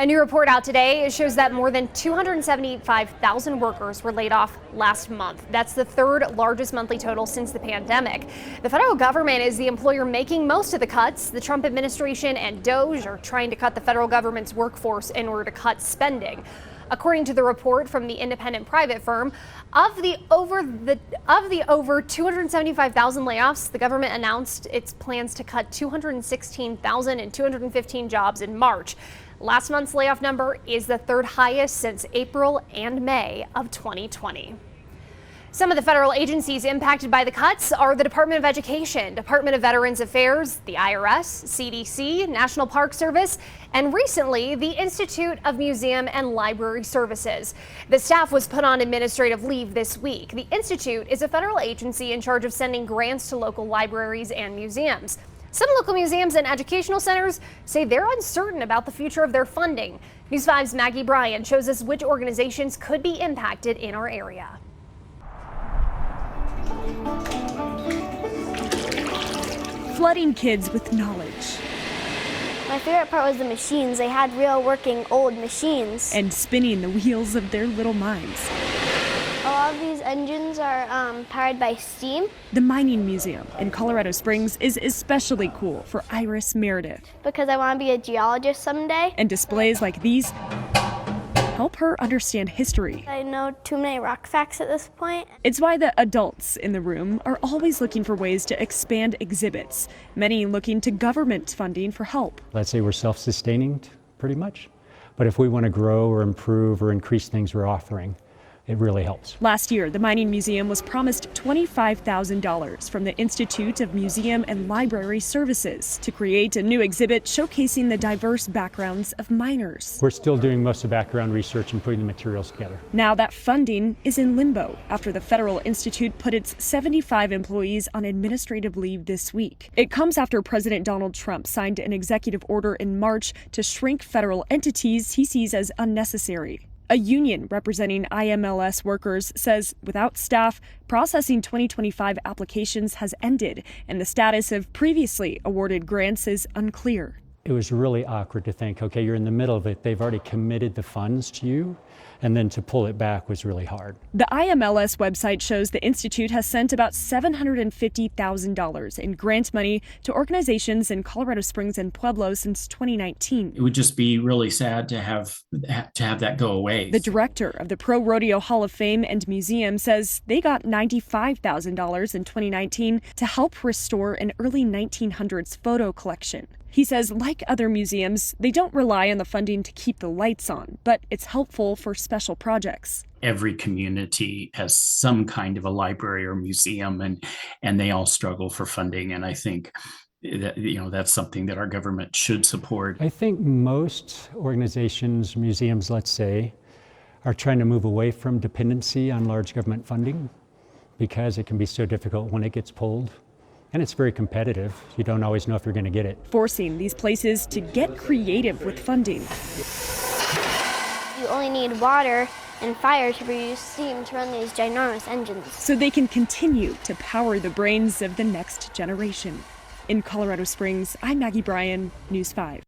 A new report out today shows that more than 275,000 workers were laid off last month. That's the third largest monthly total since the pandemic. The federal government is the employer making most of the cuts. The Trump administration and DOJ are trying to cut the federal government's workforce in order to cut spending. According to the report from the independent private firm, of the over 275,000 layoffs, the government announced its plans to cut 216,215 jobs in March. Last month's layoff number is the third highest since April and May of 2020. Some of the federal agencies impacted by the cuts are the Department of Education, Department of Veterans Affairs, the IRS, CDC, National Park Service, and recently the Institute of Museum and Library Services. The staff was put on administrative leave this week. The Institute is a federal agency in charge of sending grants to local libraries and museums. Some local museums and educational centers say they're uncertain about the future of their funding. News 5's Maggie Bryan shows us which organizations could be impacted in our area. Flooding kids with knowledge. My favorite part was the machines. They had real working old machines. And spinning the wheels of their little minds. A lot of these engines are powered by steam. The Mining Museum in Colorado Springs is especially cool for Iris Meredith. Because I want to be a geologist someday. And displays like these help her understand history. I know too many rock facts at this point. It's why the adults in the room are always looking for ways to expand exhibits, many looking to government funding for help. Let's say we're self-sustaining pretty much, but if we want to grow or improve or increase things we're offering, it really helps. Last year, the Mining Museum was promised $25,000 from the Institute of Museum and Library Services to create a new exhibit showcasing the diverse backgrounds of miners. We're still doing most of the background research and putting the materials together. Now that funding is in limbo after the Federal Institute put its 75 employees on administrative leave this week. It comes after President Donald Trump signed an executive order in March to shrink federal entities he sees as unnecessary. A union representing IMLS workers says without staff, processing 2025 applications has ended, and the status of previously awarded grants is unclear. It was really awkward to think, okay, you're in the middle of it. They've already committed the funds to you, and then to pull it back was really hard. The IMLS website shows the Institute has sent about $750,000 in grant money to organizations in Colorado Springs and Pueblo since 2019. It would just be really sad to have that go away. The director of the Pro Rodeo Hall of Fame and Museum says they got $95,000 in 2019 to help restore an early 1900s photo collection. He says, like other museums, they don't rely on the funding to keep the lights on, but it's helpful for special projects. Every community has some kind of a library or museum, and they all struggle for funding. And I think that, that's something that our government should support. I think most organizations, museums, let's say, are trying to move away from dependency on large government funding because it can be so difficult when it gets pulled. And it's very competitive. You don't always know if you're going to get it. Forcing these places to get creative with funding. You only need water and fire to produce steam to run these ginormous engines. So they can continue to power the brains of the next generation. In Colorado Springs, I'm Maggie Bryan, News 5.